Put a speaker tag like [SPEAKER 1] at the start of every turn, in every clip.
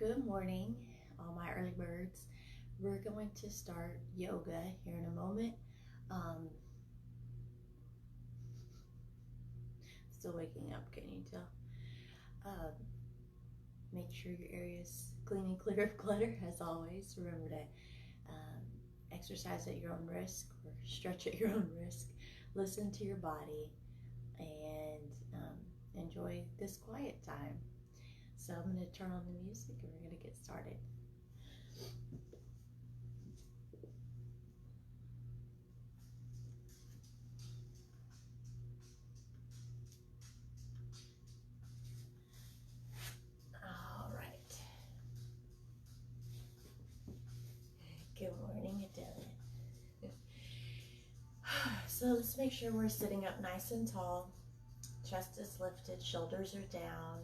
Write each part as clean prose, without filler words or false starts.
[SPEAKER 1] Good morning, all my early birds. We're going to start yoga here in a moment. Still waking up, can you tell? Make sure your area is clean and clear of clutter, as always. Remember to exercise at your own risk or stretch at your own risk. Listen to your body and enjoy this quiet time. So I'm going to turn on the music and we're going to get started. All right. Good morning, Adele. So let's make sure we're sitting up nice and tall. Chest is lifted, shoulders are down.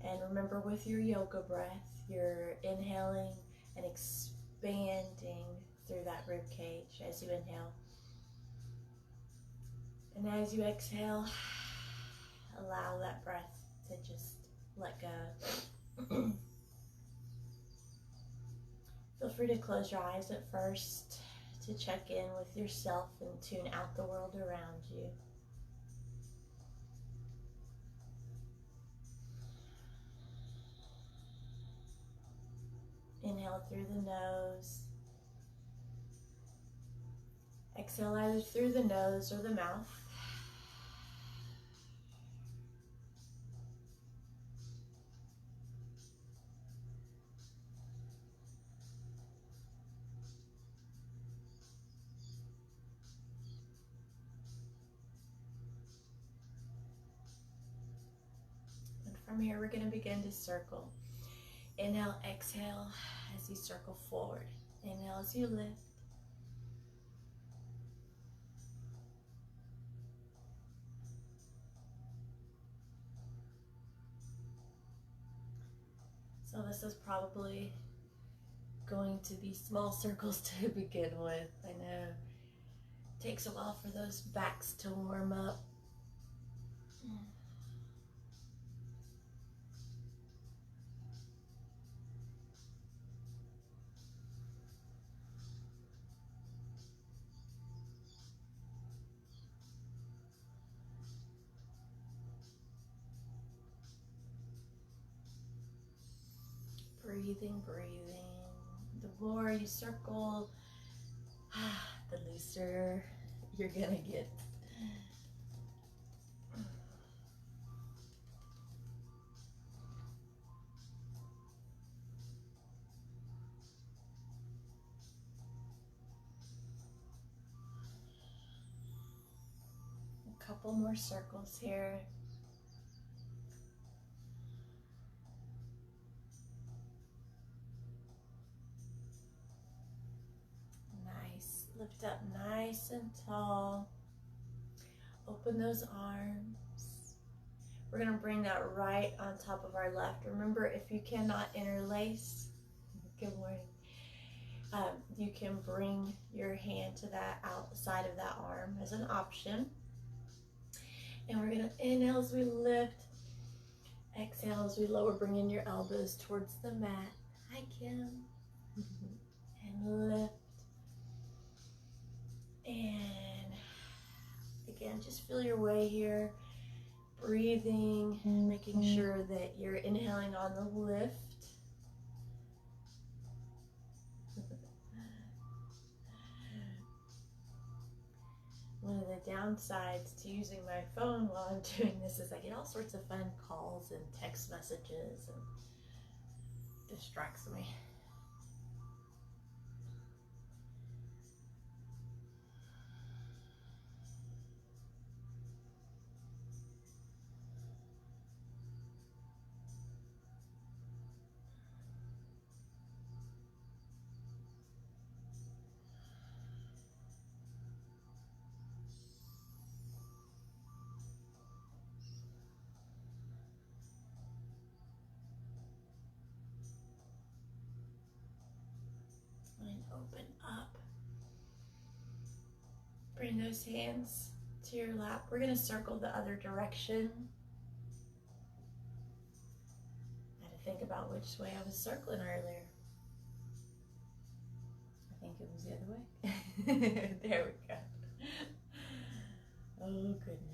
[SPEAKER 1] And remember, with your yoga breath, you're inhaling and expanding through that rib cage as you inhale. And as you exhale, allow that breath to just let go. Feel free to close your eyes at first to check in with yourself and tune out the world around you. Inhale through the nose. Exhale either through the nose or the mouth. And from here, we're going to begin to circle. Inhale, exhale as you circle forward. Inhale as you lift. So this is probably going to be small circles to begin with. I know it takes a while for those backs to warm up. Breathing, breathing. The more you circle, the looser you're gonna get. A couple more circles here. Nice. Lift up nice and tall. Open those arms. We're going to bring that right on top of our left. Remember, if you cannot interlace, good morning, you can bring your hand to that outside of that arm as an option. And we're going to inhale as we lift. Exhale as we lower, bringing your elbows towards the mat. Hi, Kim. And lift. And again, just feel your way here. Breathing, making sure that you're inhaling on the lift. One of the downsides to using my phone while I'm doing this is I get all sorts of fun calls and text messages and distracts me. And open up. Bring those hands to your lap. We're going to circle the other direction. think about which way I was circling earlier. I think it was the other way. There we go. Oh, goodness.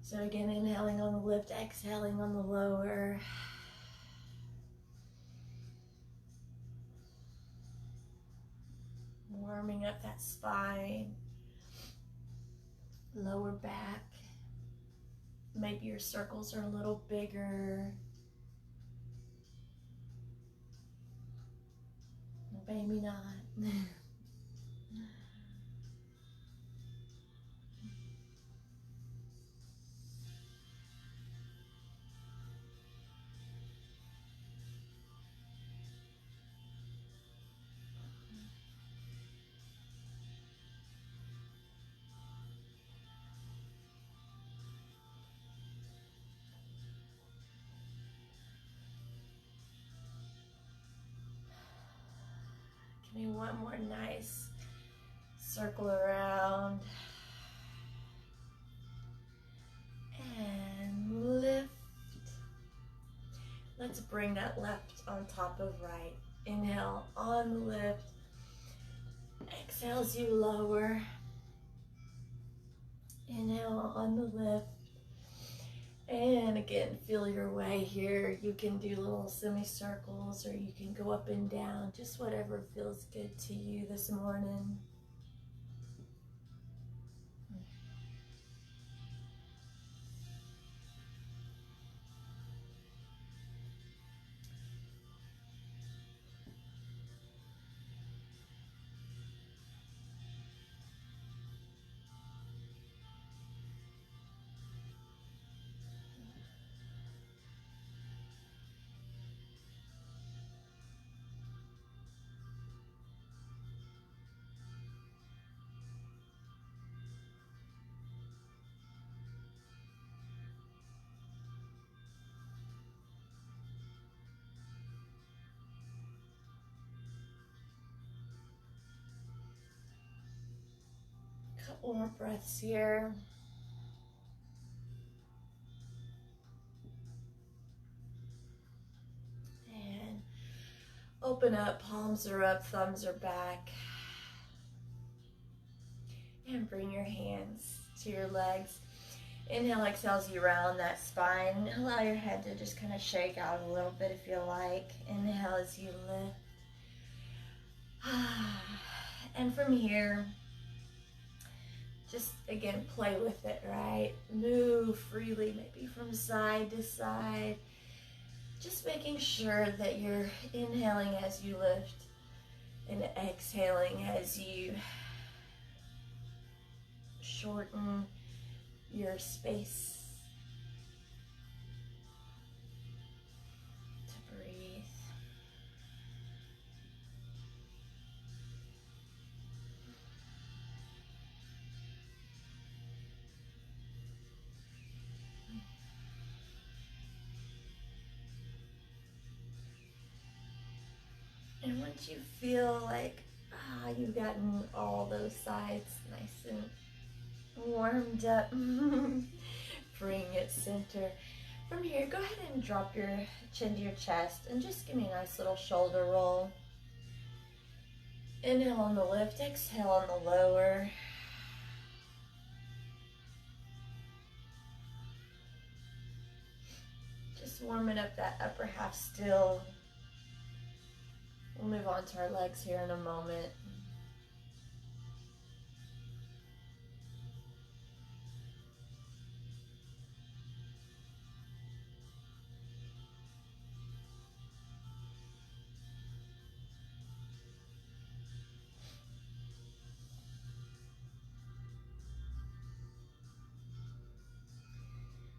[SPEAKER 1] So again, inhaling on the lift, exhaling on the lower. Warming up that spine, lower back. Maybe your circles are a little bigger. Maybe not. Give me one more nice circle around. And lift. Let's bring that left on top of right. Inhale on the lift. Exhale as you lower. Inhale on the lift. And again, feel your way here. You can do little semicircles or you can go up and down, just whatever feels good to you this morning. Couple more breaths here. And open up, palms are up, thumbs are back. And bring your hands to your legs. Inhale, exhale as you round that spine. Allow your head to just kind of shake out a little bit if you like. Inhale as you lift. And from here, just again, play with it, right? Move freely, maybe from side to side. Just making sure that you're inhaling as you lift and exhaling as you shorten your space to breathe. And once you feel like you've gotten all those sides nice and warmed up, bring it center. From here, go ahead and drop your chin to your chest and just give me a nice little shoulder roll. Inhale on the lift, exhale on the lower. Just warming up that upper half still. We'll move on to our legs here in a moment.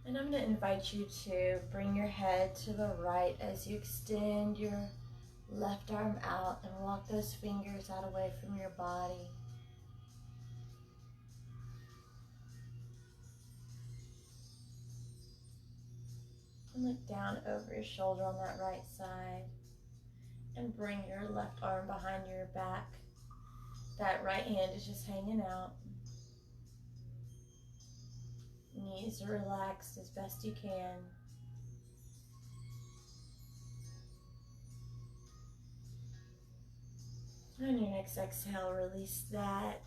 [SPEAKER 1] And I'm going to invite you to bring your head to the right as you extend your left arm out and walk those fingers out away from your body. And look down over your shoulder on that right side and bring your left arm behind your back. That right hand is just hanging out. Knees are relaxed as best you can. On your next exhale, release that.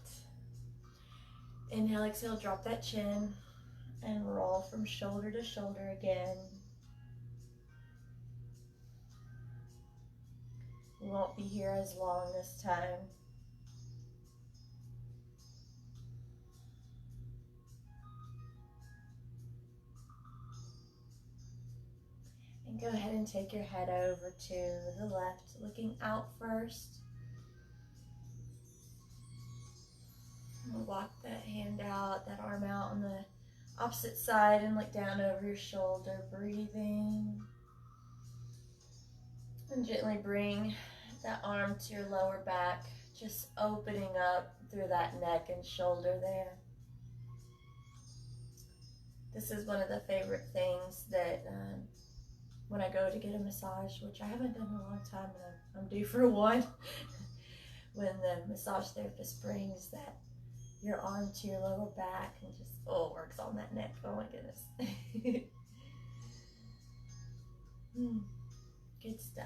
[SPEAKER 1] Inhale, exhale, drop that chin and roll from shoulder to shoulder again. We won't be here as long this time. And go ahead and take your head over to the left, looking out first. And walk that hand out, that arm out on the opposite side and look down over your shoulder, breathing. And gently bring that arm to your lower back, just opening up through that neck and shoulder there. This is one of the favorite things that when I go to get a massage, which I haven't done in a long time, and I'm due for one, when the massage therapist brings that your arm to your lower back and just, oh, it works on that neck. Oh my goodness. Good stuff.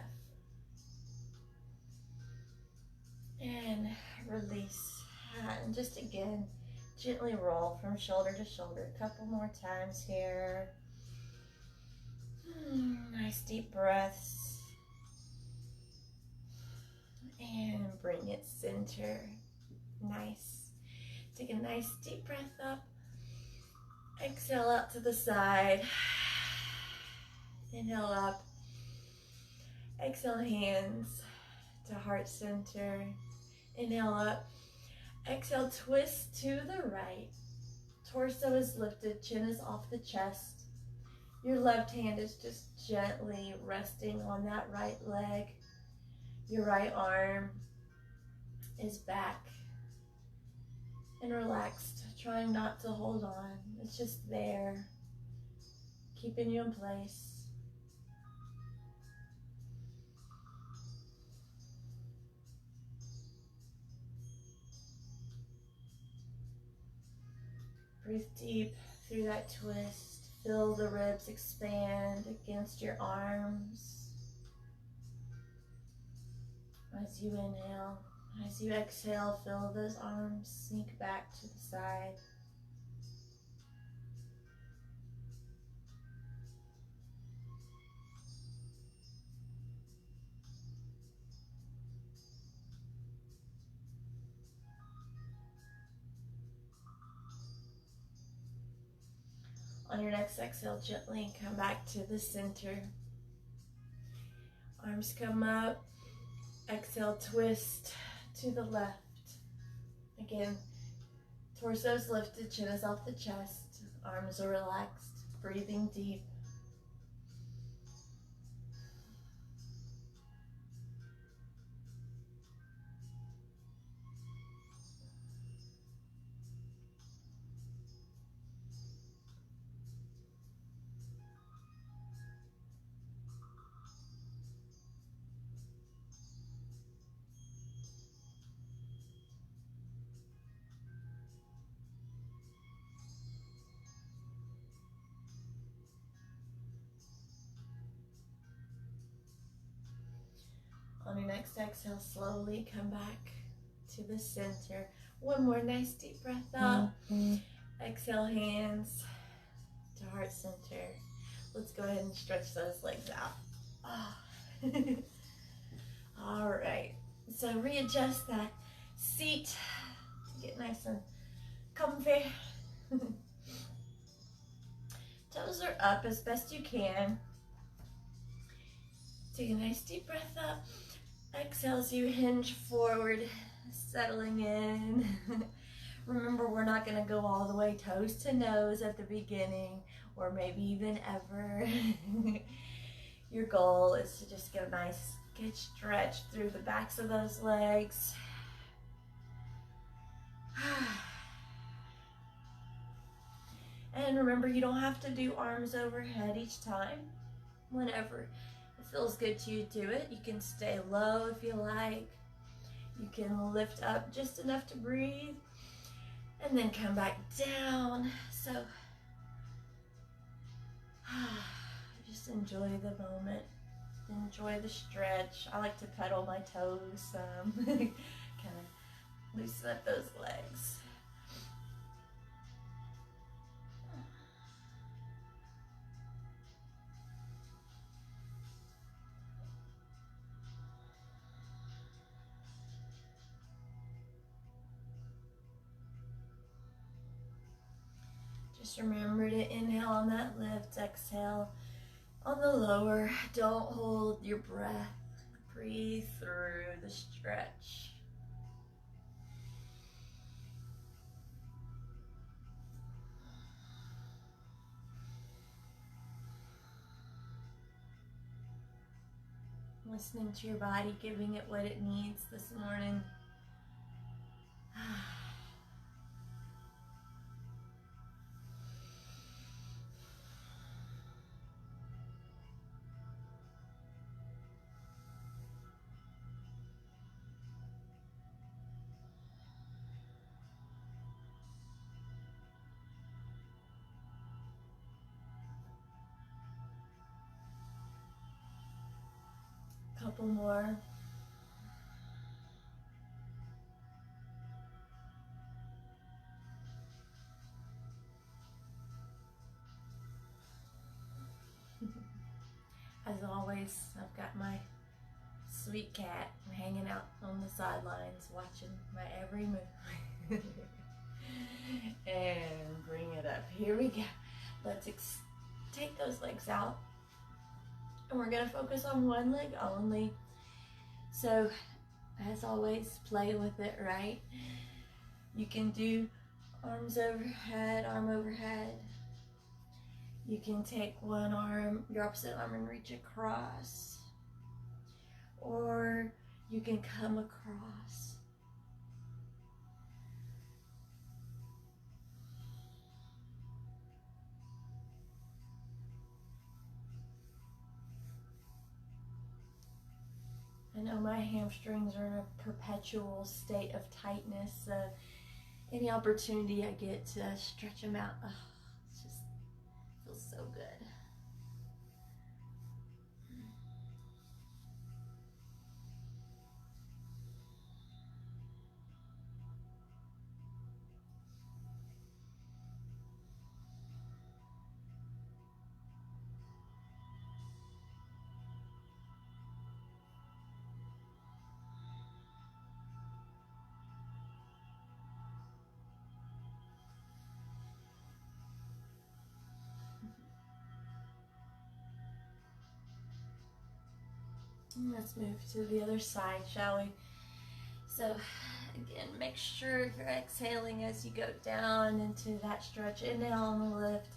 [SPEAKER 1] And release. And just again, gently roll from shoulder to shoulder. A couple more times here. Nice deep breaths. And bring it center. Nice. Take a nice deep breath up. Exhale out to the side. Inhale up. Exhale, hands to heart center. Inhale up. Exhale, twist to the right. Torso is lifted, chin is off the chest. Your left hand is just gently resting on that right leg. Your right arm is back and relaxed, trying not to hold on. It's just there, keeping you in place. Breathe deep through that twist. Feel the ribs expand against your arms. As you inhale, as you exhale, feel those arms sink back to the side. On your next exhale, gently come back to the center. Arms come up. Exhale, twist to the left. Again, torso's lifted, chin is off the chest. Arms are relaxed, breathing deep. On your next exhale, slowly come back to the center. One more nice deep breath up. Exhale, hands to heart center. Let's go ahead and stretch those legs out. All right, so readjust that seat to get nice and comfy. Toes are up as best you can. Take a nice deep breath up. Exhale as you hinge forward, settling in. Remember, we're not going to go all the way toes to nose at the beginning, or maybe even ever. Your goal is to just get a nice good stretch through the backs of those legs. And remember, you don't have to do arms overhead each time. Whenever it feels good to you, do it. You can stay low if you like. You can lift up just enough to breathe and then come back down. So just enjoy the moment. Enjoy the stretch. I like to pedal my toes some. Kind of loosen up those legs. Just remember to inhale on that lift, exhale on the lower. Don't hold your breath. Breathe through the stretch. Listening to your body, giving it what it needs this morning. Couple more. As always, I've got my sweet cat hanging out on the sidelines, watching my every move. And bring it up. Here we go. Let's take those legs out. And we're going to focus on one leg only. So, as always, play with it, right? You can do arms overhead, arm overhead. You can take one arm, your opposite arm, and reach across. Or you can come across. I know my hamstrings are in a perpetual state of tightness, so any opportunity I get to stretch them out, oh, it just feels so good. Let's move to the other side, shall we? So again, make sure you're exhaling as you go down into that stretch. Inhale on the lift.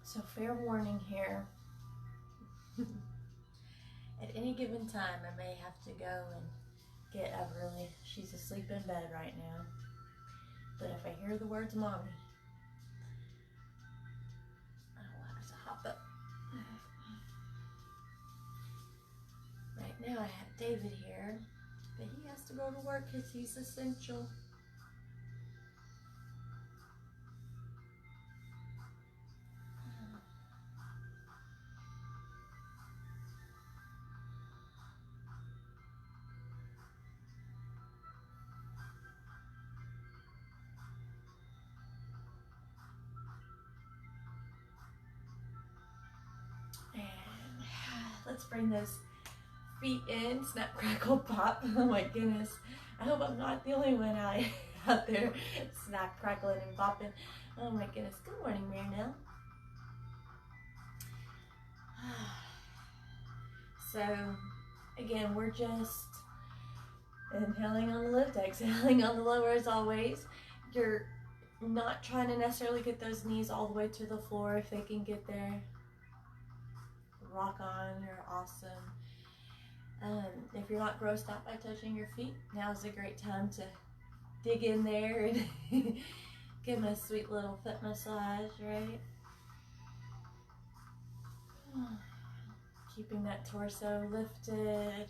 [SPEAKER 1] So fair warning here. At any given time, I may have to go and get Everly. She's asleep in bed right now. But if I hear the words mommy, I'll have to hop up. Right now I have David here, but he has to go to work because he's essential. Let's bring those feet in, snap, crackle, pop. Oh my goodness. I hope I'm not the only one out there snap, crackling, and popping. Oh my goodness. Good morning, Marinelle. So, again, we're just inhaling on the lift, exhaling on the lower as always. You're not trying to necessarily get those knees all the way to the floor. If they can get there, rock on, you're awesome. If you're not grossed out by touching your feet, now's a great time to dig in there and give them a sweet little foot massage, right? Keeping that torso lifted.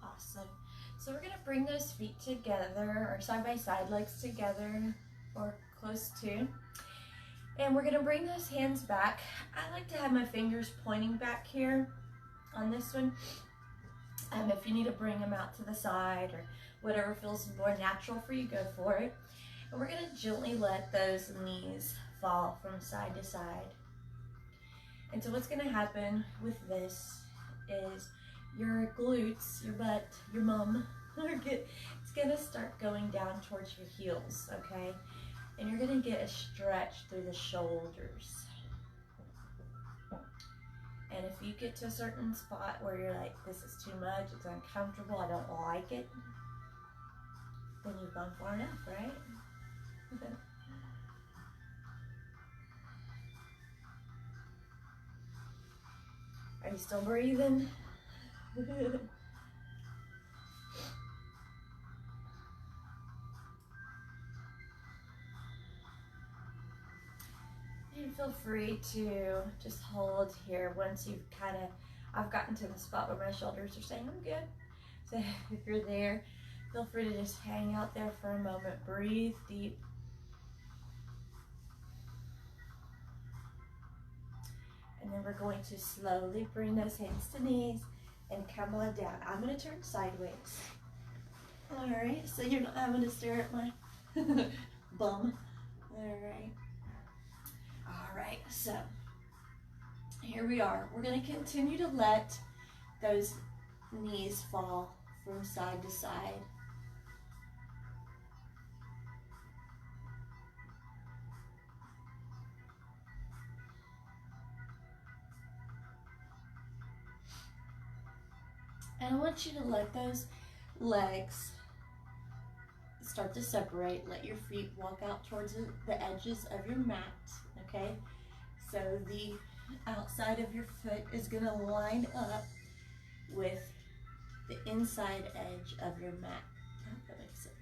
[SPEAKER 1] Awesome. So we're going to bring those feet together, or side by side, legs together, or close to. And we're going to bring those hands back. I like to have my fingers pointing back here on this one. If you need to bring them out to the side or whatever feels more natural for you, go for it. And we're going to gently let those knees fall from side to side. And so what's going to happen with this is your glutes, your butt, your bum, it's going to start going down towards your heels, okay? And you're going to get a stretch through the shoulders. And if you get to a certain spot where you're like, this is too much, it's uncomfortable, I don't like it, then you've gone far enough, right? Are you still breathing? And feel free to just hold here once you've I've gotten to the spot where my shoulders are saying I'm good. So if you're there, feel free to just hang out there for a moment. Breathe deep. And then we're going to slowly bring those hands to knees and come on down. I'm going to turn sideways. All right, so you're not having to stare at my bum. All right. All right, so here we are. We're going to continue to let those knees fall from side to side. And I want you to let those legs start to separate. Let your feet walk out towards the edges of your mat, okay? So the outside of your foot is going to line up with the inside edge of your mat. I hope that makes sense.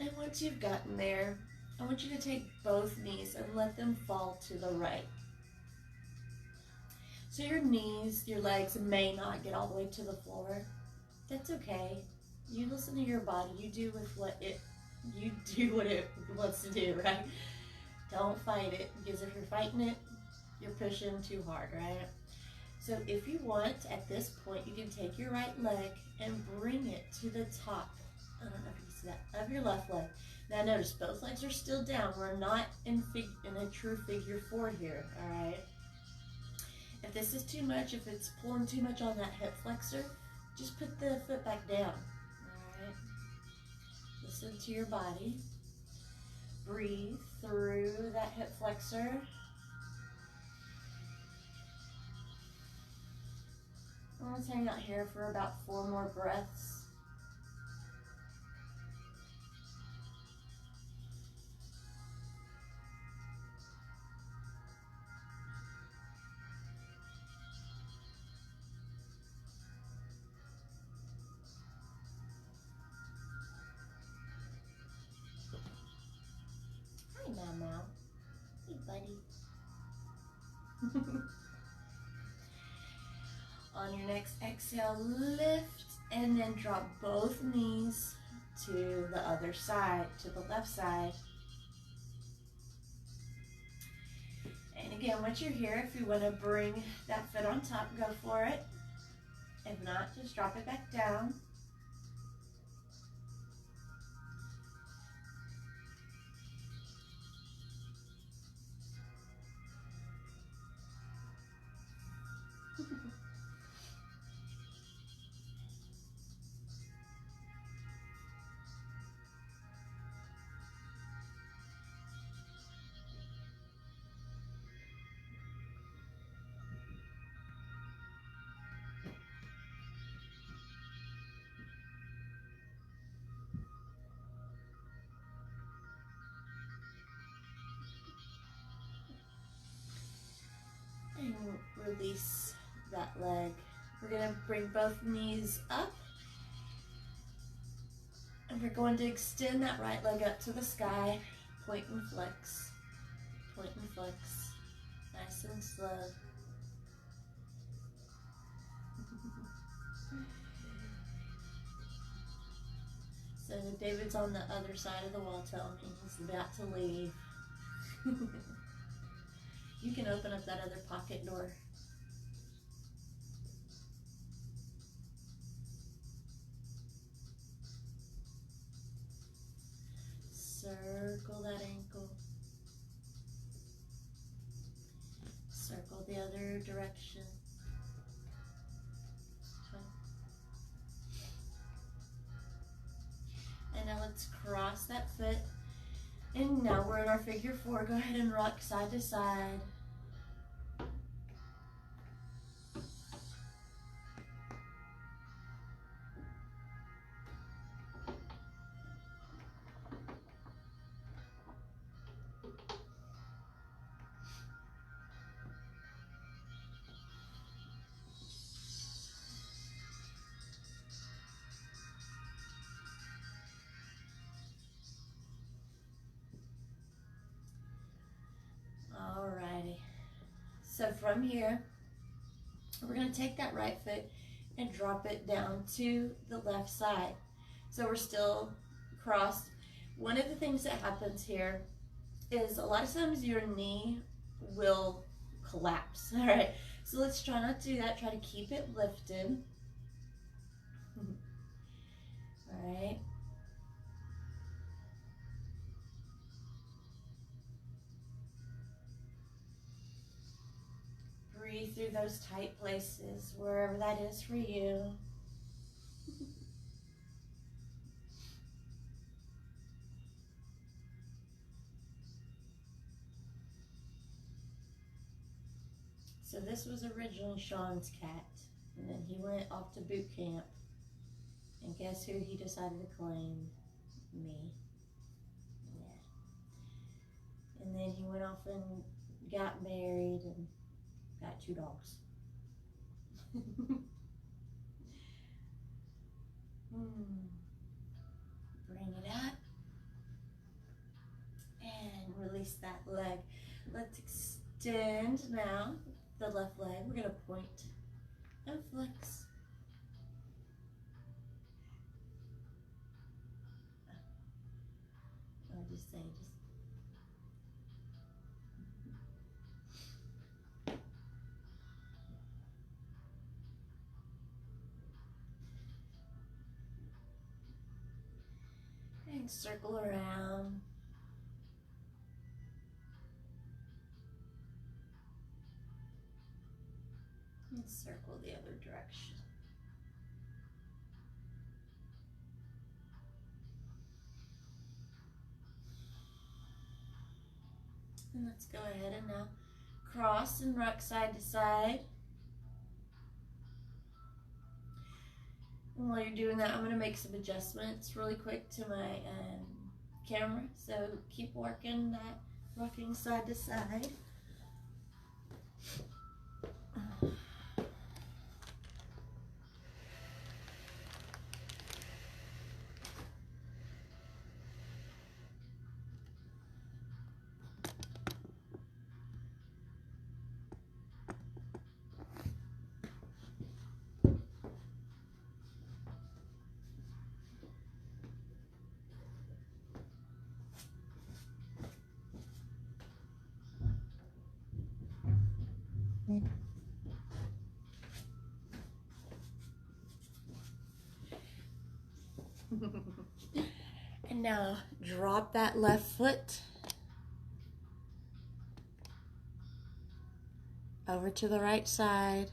[SPEAKER 1] And once you've gotten there, I want you to take both knees and let them fall to the right. So your knees, your legs may not get all the way to the floor. That's okay. You listen to your body. You do what it wants to do, right? Don't fight it, because if you're fighting it, you're pushing too hard, right? So if you want, at this point, you can take your right leg and bring it to the top. I don't know if you can see that, of your left leg. Now notice both legs are still down. We're not in a true figure four here, all right? If this is too much, if it's pulling too much on that hip flexor, just put the foot back down, all right? Listen to your body. Breathe through that hip flexor. Let's hang out here for about 4 more breaths. Hi, Mama. Hey, buddy. On your next exhale, lift and then drop both knees to the other side, to the left side. And again, once you're here, if you want to bring that foot on top, go for it. If not, just drop it back down. And release that leg. We're going to bring both knees up. And we're going to extend that right leg up to the sky. Point and flex. Point and flex. Nice and slow. So David's on the other side of the wall telling me he's about to leave. You can open up that other pocket door. Circle that ankle. Circle the other direction. And now let's cross that foot. And now we're in our figure four. Go ahead and rock side to side. Alrighty. So from here, we're going to take that right foot and drop it down to the left side. So we're still crossed. One of the things that happens here is a lot of times your knee will collapse. All right, so let's try not to do that. Try to keep it lifted. All right. Breathe through those tight places, wherever that is for you. So this was originally Sean's cat, and then he went off to boot camp, and guess who he decided to claim? Me. Yeah. And then he went off and got married and got 2 dogs. Bring it up and release that leg. Let's extend now the left leg. We're going to point and flex. I would just say, and circle around. And circle the other direction. And let's go ahead and now cross and rock side to side. And while you're doing that, I'm going to make some adjustments really quick to my camera. So keep working that rocking side to side. And now drop that left foot over to the right side.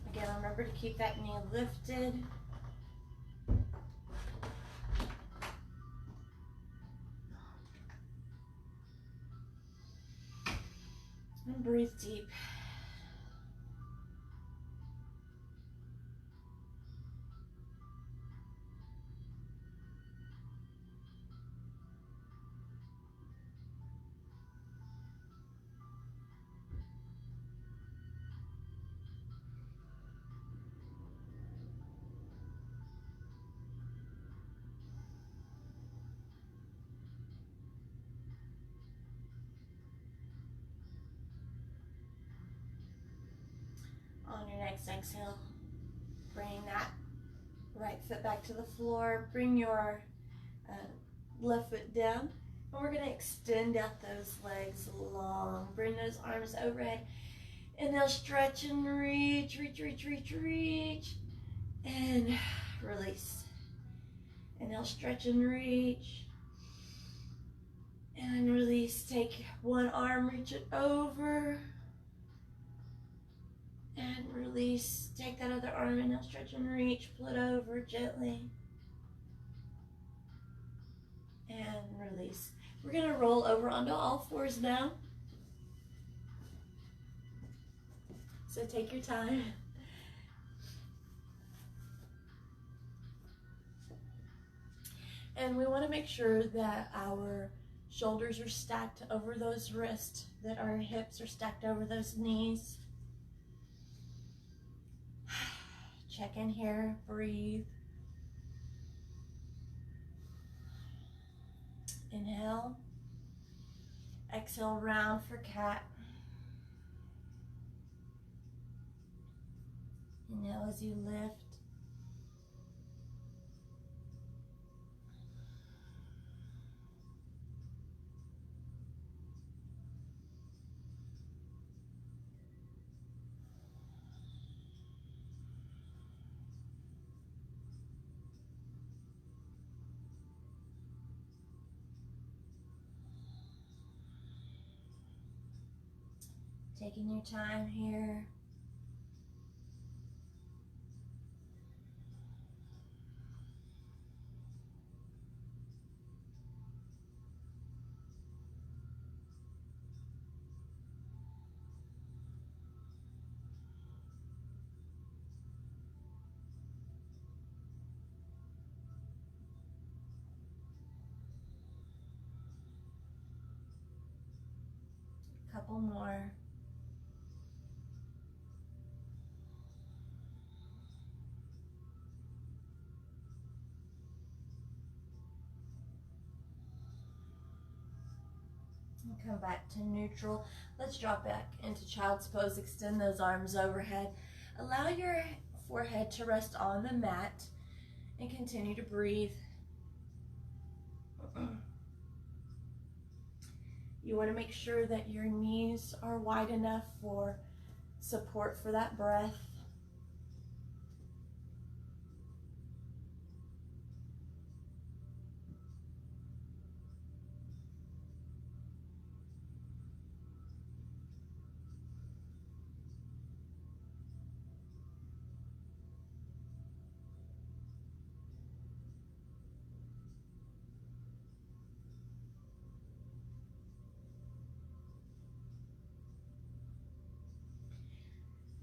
[SPEAKER 1] Again, remember to keep that knee lifted. And breathe deep. On your next exhale, bring that right foot back to the floor. Bring your left foot down. And we're going to extend out those legs long. Bring those arms overhead. And they'll stretch and reach, reach, reach, reach, reach. And release. And they'll stretch and reach. And release. Take one arm, reach it over. And release. Take that other arm and now stretch and reach. Pull it over gently. And release. We're going to roll over onto all fours now. So take your time. And we want to make sure that our shoulders are stacked over those wrists, that our hips are stacked over those knees. Check in here, breathe. Inhale. Exhale, round for cat. Inhale as you lift. Taking your time here. Couple more. And come back to neutral. Let's drop back into child's pose. Extend those arms overhead. Allow your forehead to rest on the mat and continue to breathe. You want to make sure that your knees are wide enough for support for that breath.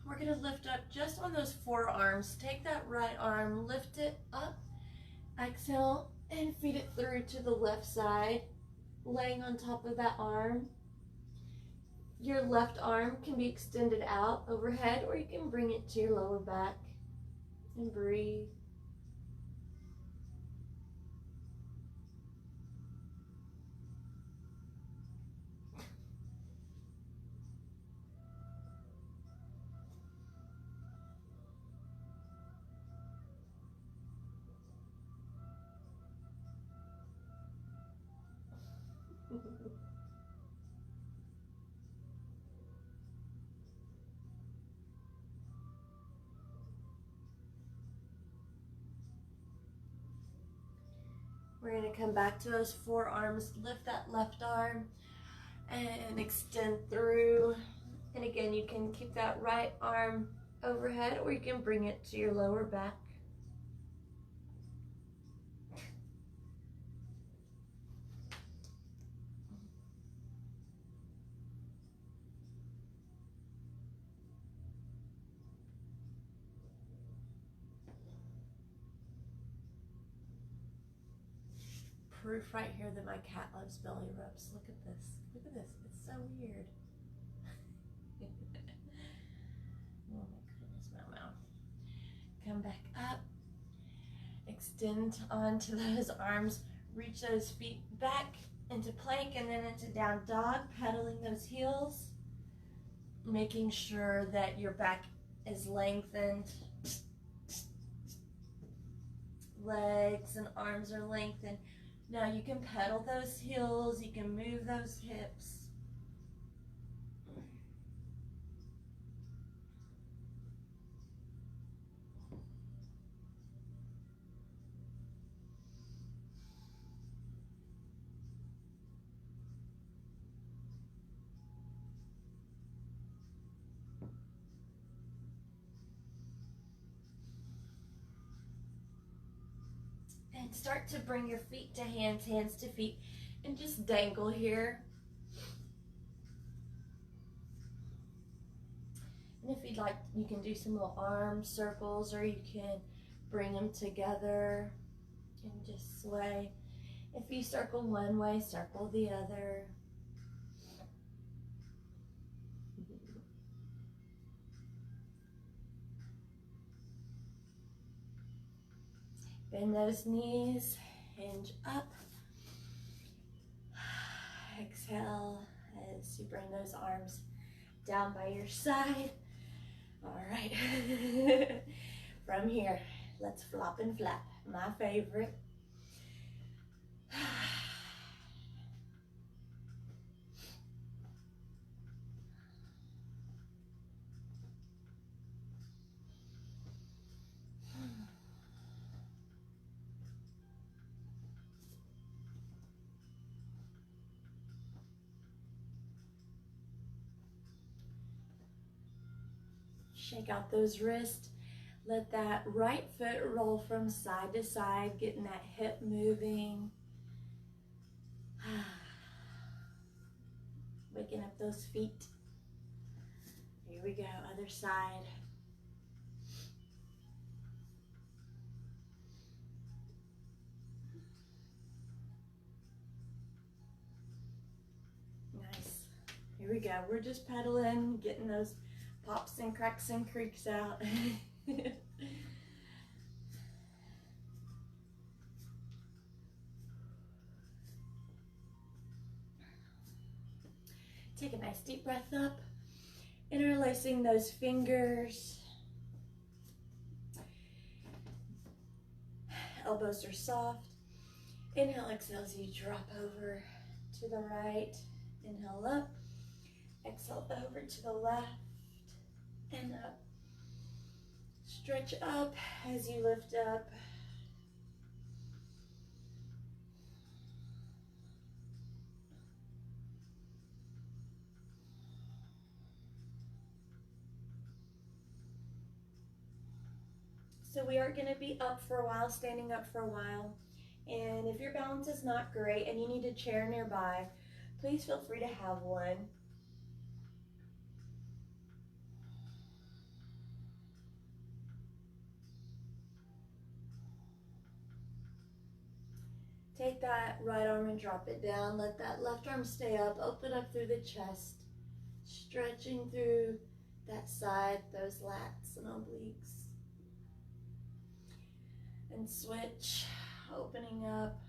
[SPEAKER 1] We're going to lift up just on those forearms. Take that right arm, lift it up, exhale, and feed it through to the left side, laying on top of that arm. Your left arm can be extended out overhead, or you can bring it to your lower back and breathe. We're gonna come back to those forearms, lift that left arm and extend through. And again, you can keep that right arm overhead or you can bring it to your lower back. Proof right here that my cat loves belly rubs. Look at this. Look at this. It's so weird. Oh my goodness, Mau. Come back up. Extend onto those arms. Reach those feet back into plank and then into down dog. Pedaling those heels. Making sure that your back is lengthened. Legs and arms are lengthened. Now you can pedal those heels, you can move those hips. And start to bring your feet to hands, hands to feet, and just dangle here. And if you'd like, you can do some little arm circles, or you can bring them together and just sway. If you circle one way, circle the other. Bend those knees, hinge up. Exhale as you bring those arms down by your side. All right. From here, let's flop and flap, my favorite. Shake out those wrists. Let that right foot roll from side to side, getting that hip moving. Waking up those feet. Here we go, other side. Nice. Here we go. We're just pedaling, getting those pops and cracks and creaks out. Take a nice deep breath up, interlacing those fingers. Elbows are soft. Inhale, exhale as you drop over to the right. Inhale up, exhale over to the left and up. Stretch up as you lift up. So we are going to be up for a while, standing up for a while. And if your balance is not great and you need a chair nearby, please feel free to have one. Take that right arm and drop it down. Let that left arm stay up. Open up through the chest. Stretching through that side, those lats and obliques. And switch, opening up.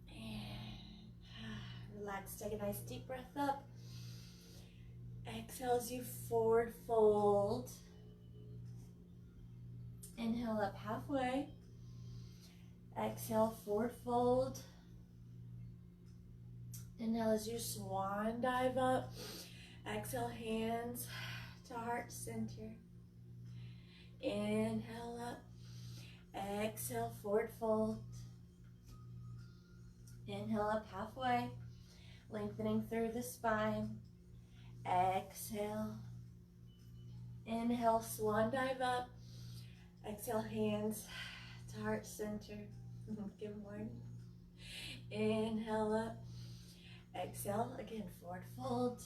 [SPEAKER 1] And relax, take a nice deep breath up. Exhale as you forward fold. Inhale up halfway. Exhale, forward fold. Inhale as you swan dive up. Exhale, hands to heart center. Inhale up. Exhale, forward fold. Inhale up halfway, lengthening through the spine. Exhale. Inhale, swan dive up. Exhale, hands to heart center. Good morning. Inhale up. Exhale, again, forward fold.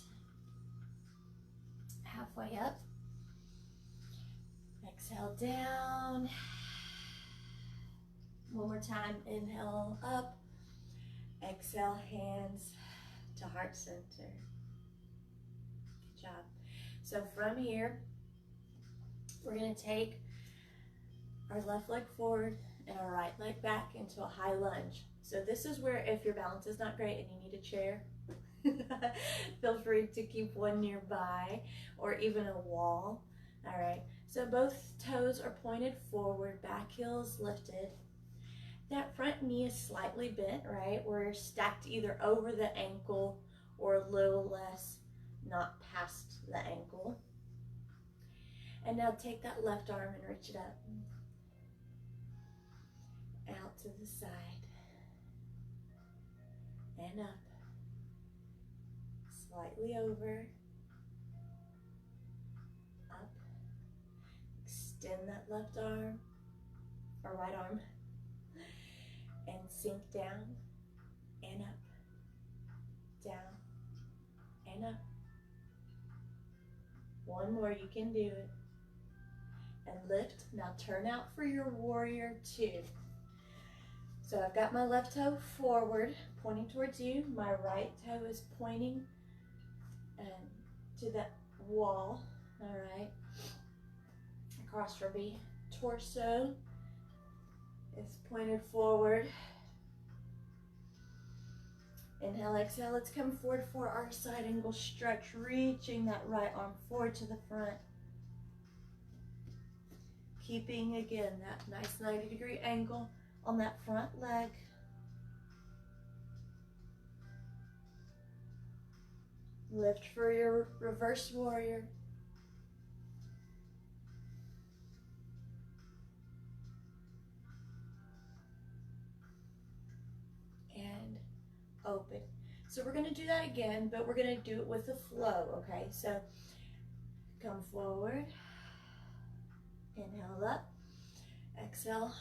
[SPEAKER 1] Halfway up. Exhale, down. One more time, inhale up. Exhale, hands to heart center. Good job. So from here, we're going to take our left leg forward and our right leg back into a high lunge. So this is where, if your balance is not great and you need a chair, feel free to keep one nearby or even a wall. All right, so both toes are pointed forward, back heel's lifted. That front knee is slightly bent, right? We're stacked either over the ankle or a little less, not past the ankle. And now take that left arm and reach it up. Out to the side. And up. Slightly over. Up. Extend that left arm, or right arm. And sink down and up, down and up. One more, you can do it. And lift. Now turn out for your warrior two. So I've got my left toe forward, pointing towards you. My right toe is pointing to that wall, all right? Across from me. Torso is pointed forward. Inhale, exhale, let's come forward for our side angle stretch, reaching that right arm forward to the front. Keeping, again, that nice 90-degree angle on that front leg. Lift for your reverse warrior. And open. So we're going to do that again, but we're going to do it with the flow, okay? So come forward. Inhale up. Exhale,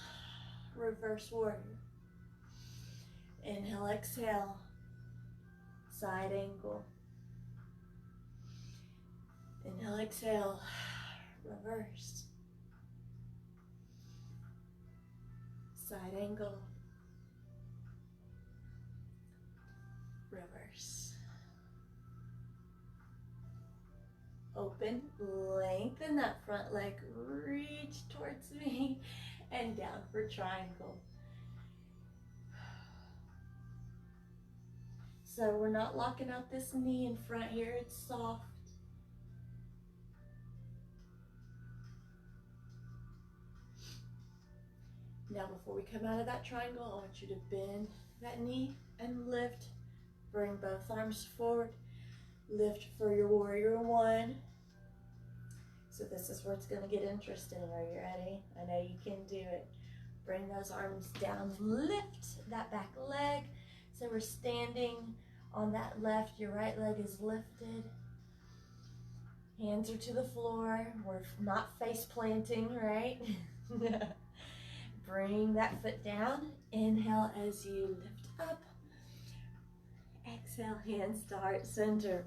[SPEAKER 1] reverse warrior. Inhale, exhale, side angle. Inhale, exhale, reverse. Side angle. Reverse. Open, lengthen that front leg, reach towards me, and down for triangle. So we're not locking out this knee in front here, it's soft. Now before we come out of that triangle, I want you to bend that knee and lift. Bring both arms forward. Lift for your warrior one. So this is where it's going to get interesting. Are you ready? I know you can do it. Bring those arms down. Lift that back leg. So we're standing on that left. Your right leg is lifted. Hands are to the floor. We're not face planting, right? Bring that foot down. Inhale as you lift up. Exhale, hands to heart center.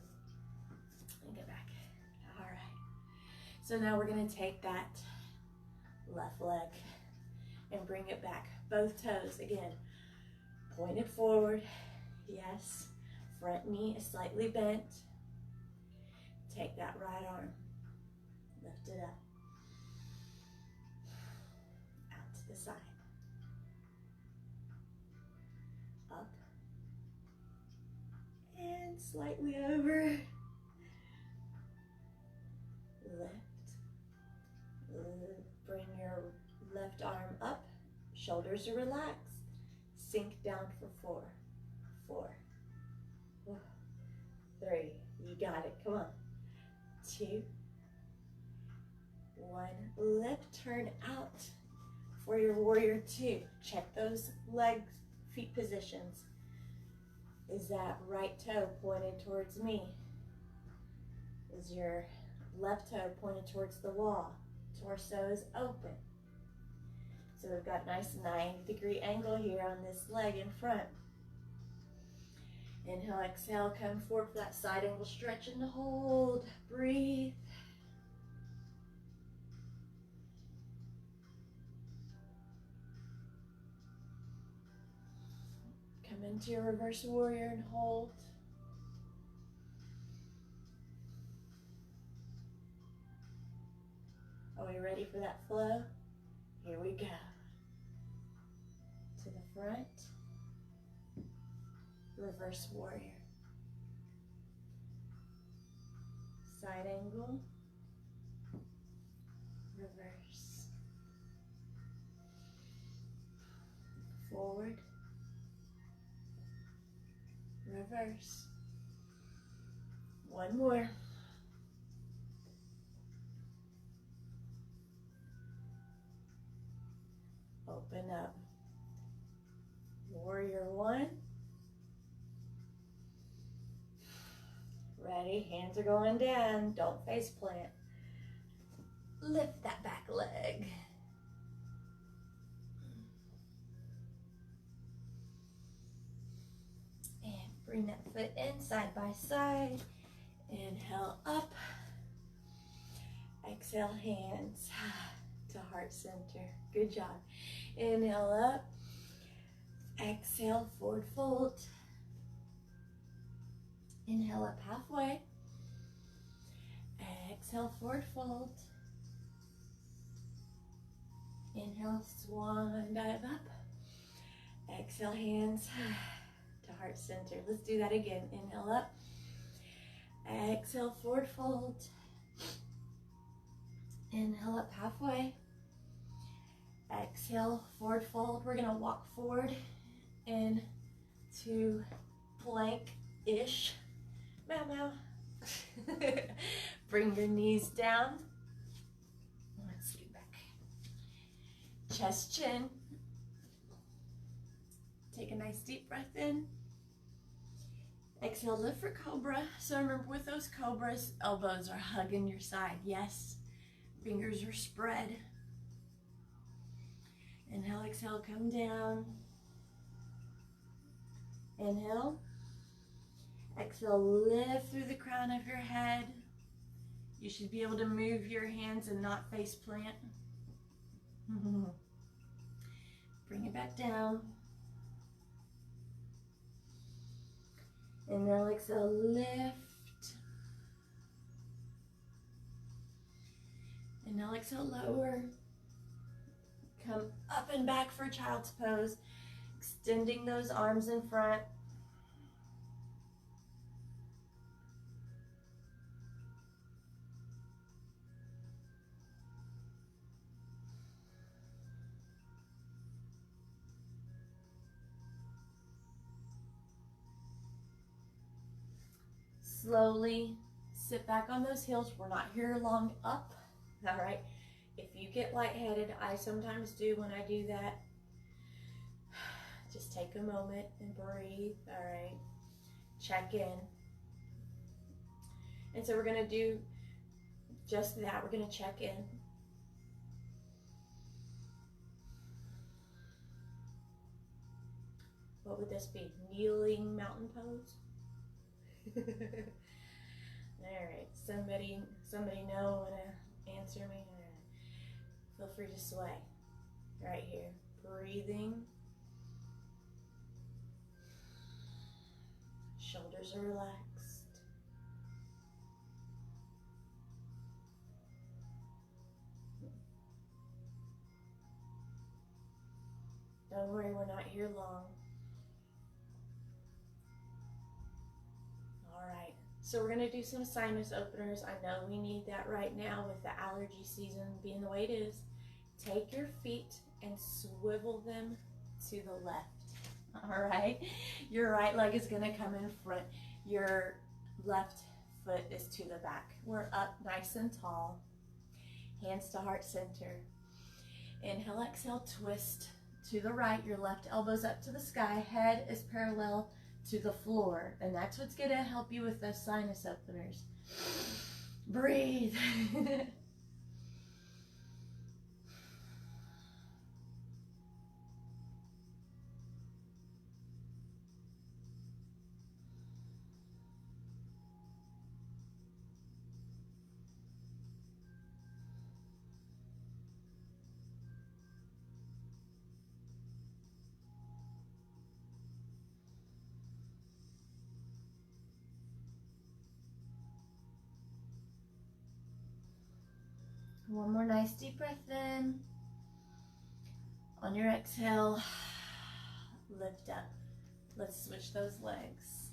[SPEAKER 1] And get back. All right. So now we're going to take that left leg and bring it back. Both toes, again, pointed forward. Yes. Front knee is slightly bent. Take that right arm. Lift it up. Out to the side. Up. And slightly over. Lift. Bring your left arm up. Shoulders are relaxed. Sink down for 4, 4, 3. You got it. Come on. 2. 1. Lift, turn out for your warrior 2. Check those legs, feet positions. Is that right toe pointed towards me? Is your left toe pointed towards the wall? Torso is open. So we've got a nice 90-degree angle here on this leg in front. Inhale, exhale, come forward for that side angle stretch and hold. Breathe. Come into your reverse warrior and hold. Are we ready for that flow? Here we go. To the front. Reverse warrior. Side angle. Reverse. Forward. Reverse. One more. Open up. Warrior 1. Ready? Hands are going down. Don't face plant. Lift that back leg. And bring that foot in side by side. Inhale up. Exhale, hands to heart center. Good job. Inhale up. Exhale, forward fold. Inhale up halfway. Exhale, forward fold. Inhale, swan dive up. Exhale, hands to heart center. Let's do that again. Inhale up. Exhale, forward fold. Inhale up halfway. Exhale, forward fold. We're gonna walk forward into plank-ish. Meow, meow. Bring your knees down. Let's scoot back. Chest, chin. Take a nice deep breath in. Exhale, lift for cobra. So remember, with those cobras, elbows are hugging your side. Yes. Fingers are spread. Inhale, exhale, come down. Inhale. Exhale, lift through the crown of your head. You should be able to move your hands and not face plant. Bring it back down. Inhale, exhale, lift. Inhale, exhale, lower. Come up and back for child's pose. Extending those arms in front. Slowly sit back on those heels. We're not here long up. All right. If you get lightheaded, I sometimes do when I do that. Just take a moment and breathe. All right. Check in. And so we're going to do just that. We're going to check in. What would this be? Kneeling mountain pose? All right. Somebody know and answer me. All right. Feel free to sway. Right here. Breathing. Shoulders are relaxed. Don't worry, we're not here long. All right, so we're gonna do some sinus openers. I know we need that right now with the allergy season being the way it is. Take your feet and swivel them to the left. All right, your right leg is gonna come in front. Your left foot is to the back. We're up nice and tall. Hands to heart center. Inhale, exhale, twist to the right. Your left elbow's up to the sky. Head is parallel to the floor. And that's what's going to help you with those sinus openers. Breathe. One more nice deep breath in. On your exhale, lift up. Let's switch those legs.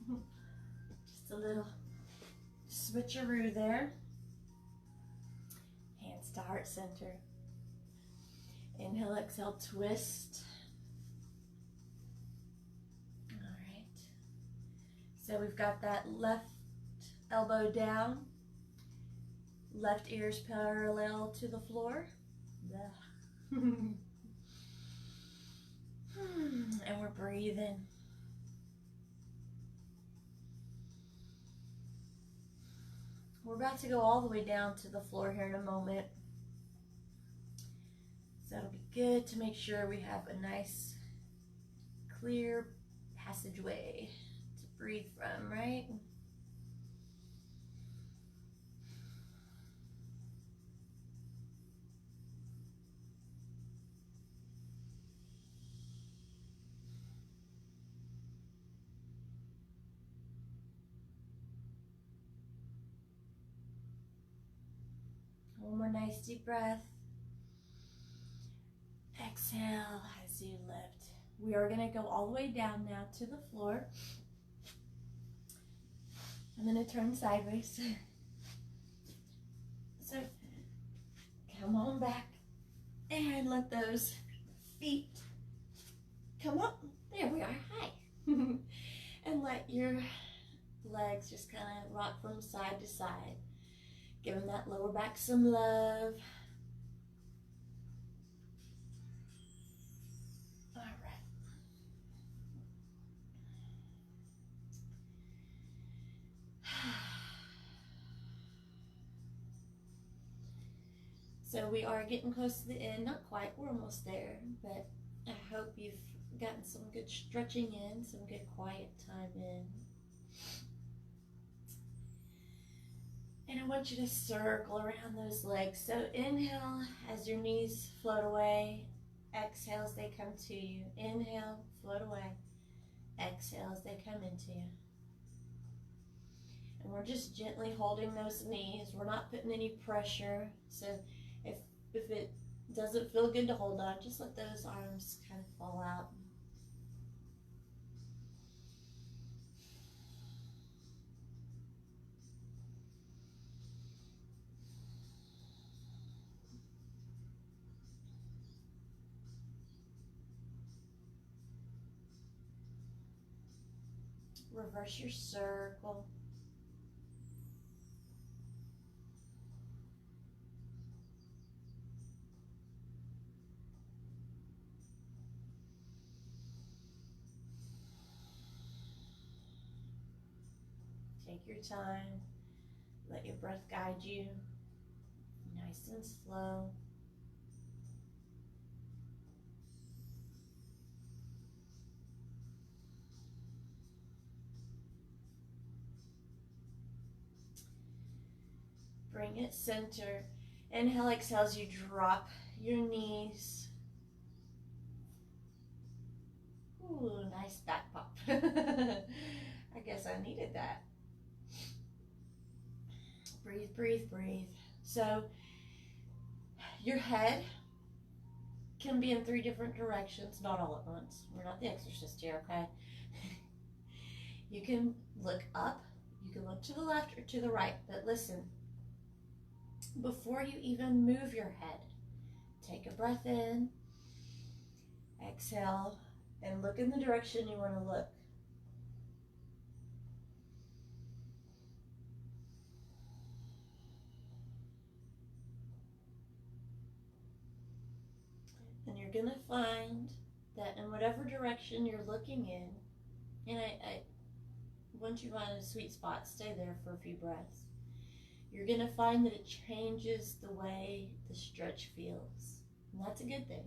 [SPEAKER 1] Just a little switcheroo there. Hands to heart center. Inhale, exhale, twist. All right. So we've got that left elbow down. Left ear's parallel to the floor. And we're breathing. We're about to go all the way down to the floor here in a moment. So it'll be good to make sure we have a nice, clear passageway to breathe from, right? One more nice deep breath. Exhale as you lift. We are going to go all the way down now to the floor. I'm going to turn sideways. So come on back and let those feet come up. There we are. Hi. And let your legs just kind of rock from side to side. Giving that lower back some love. All right. So we are getting close to the end. Not quite, we're almost there, but I hope you've gotten some good stretching in, some good quiet time in. And I want you to circle around those legs. So inhale as your knees float away. Exhale as they come to you. Inhale, float away. Exhale as they come into you. And we're just gently holding those knees. We're not putting any pressure. So if it doesn't feel good to hold on, just let those arms kind of fall out. Reverse your circle. Take your time. Let your breath guide you. Nice and slow. Bring it center. Inhale, exhale as you drop your knees. Ooh, nice back pop. I guess I needed that. Breathe, breathe, breathe. So your head can be in 3 different directions, not all at once. We're not the exorcist here, okay? You can look up, you can look to the left or to the right, but listen, before you even move your head, take a breath in, exhale, and look in the direction you want to look. And you're going to find that in whatever direction you're looking in, and I once you find a sweet spot, stay there for a few breaths. You're going to find that it changes the way the stretch feels. And that's a good thing.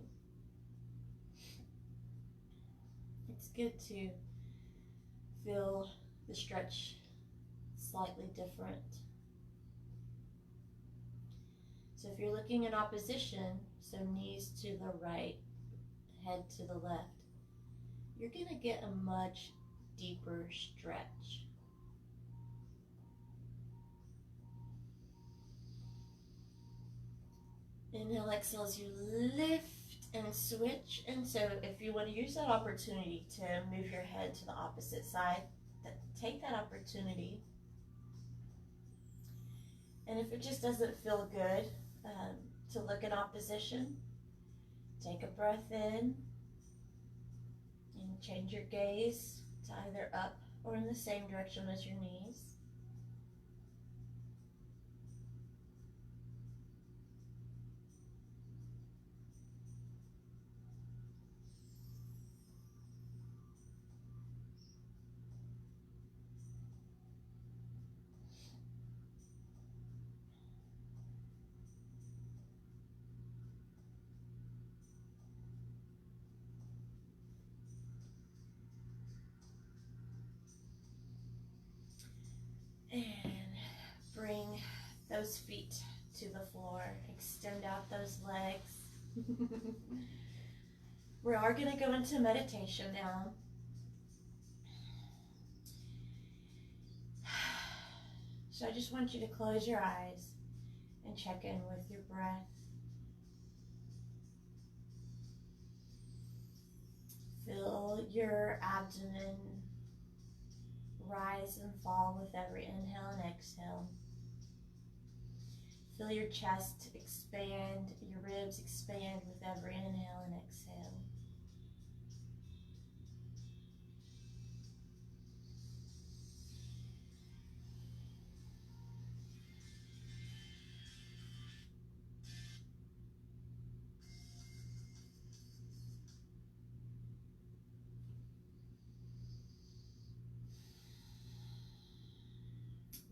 [SPEAKER 1] It's good to feel the stretch slightly different. So if you're looking in opposition, so knees to the right, head to the left, you're going to get a much deeper stretch. Inhale, exhale as you lift and switch. And so if you want to use that opportunity to move your head to the opposite side, take that opportunity. And if it just doesn't feel good to look in opposition, take a breath in and change your gaze to either up or in the same direction as your knees. And bring those feet to the floor. Extend out those legs. We are going to go into meditation now. So I just want you to close your eyes and check in with your breath. Feel your abdomen rise and fall with every inhale and exhale. Feel your chest expand, your ribs expand with every inhale and exhale.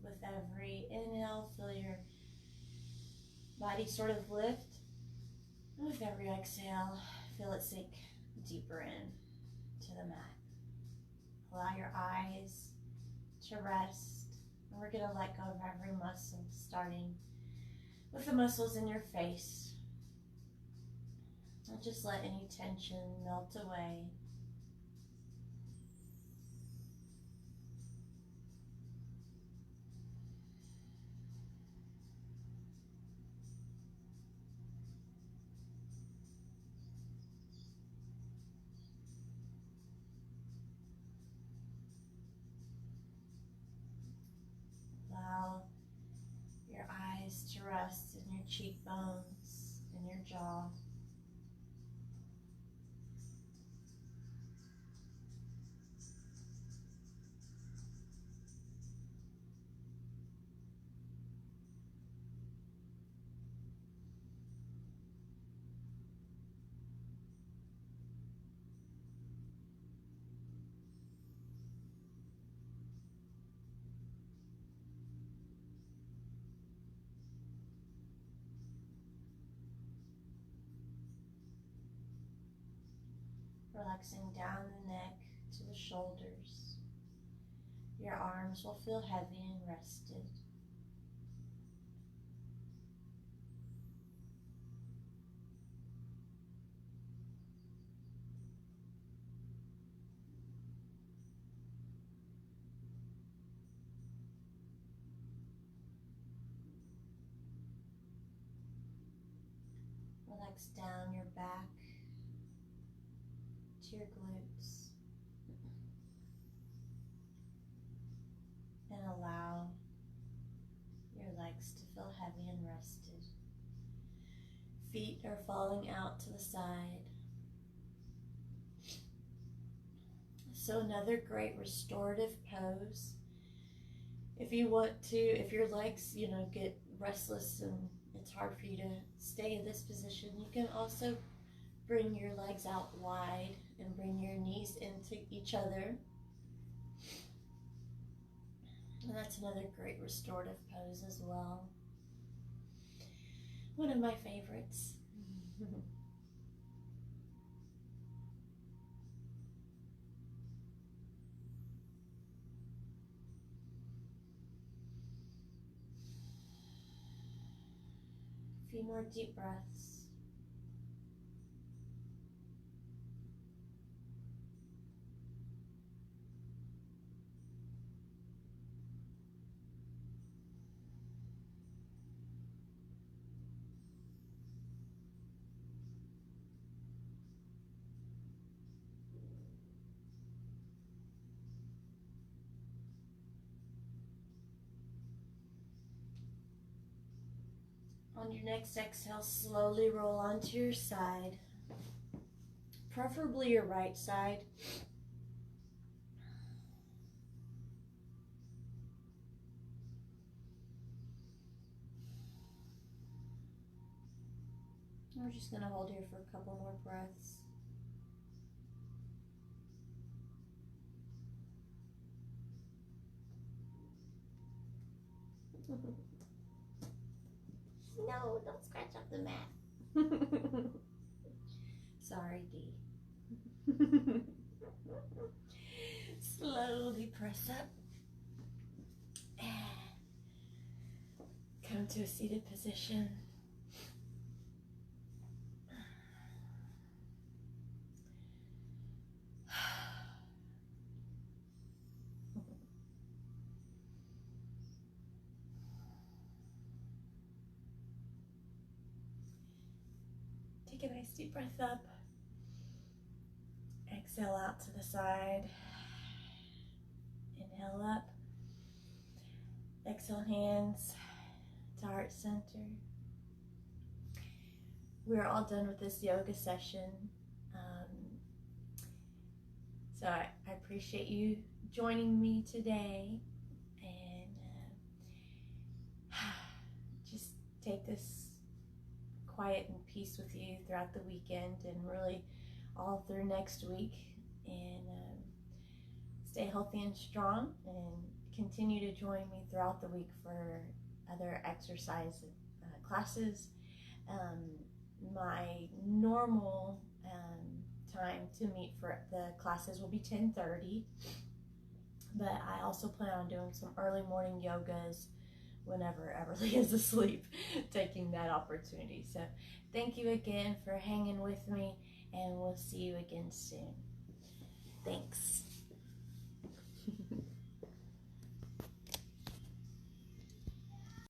[SPEAKER 1] With every inhale, feel your body sort of lift. And with every exhale, feel it sink deeper in to the mat. Allow your eyes to rest. And we're going to let go of every muscle, starting with the muscles in your face. And just let any tension melt away. Allow your eyes to rest in your cheekbones, in your jaw. Relaxing down the neck to the shoulders. Your arms will feel heavy and rested. Relax down your back to your glutes and allow your legs to feel heavy and rested. Feet are falling out to the side. So another great restorative pose. If you want to, if your legs, get restless and it's hard for you to stay in this position, you can also Bring your legs out wide and bring your knees into each other. And that's another great restorative pose as well. One of my favorites. A few more deep breaths. On your next exhale, slowly roll onto your side, preferably your right side. We're just going to hold here for a couple more breaths. No, don't scratch up the mat. Sorry, Dee. Slowly press up. And come to a seated position. Take a nice deep breath up. Exhale out to the side. Inhale up. Exhale, hands to heart center. We're all done with this yoga session. So I appreciate you joining me today, and just take this quiet and peace with you throughout the weekend and really all through next week, and stay healthy and strong, and continue to join me throughout the week for other exercise classes. My normal time to meet for the classes will be 10:30, but I also plan on doing some early morning yogas whenever Everly is asleep, taking that opportunity. So thank you again for hanging with me, and we'll see you again soon. Thanks.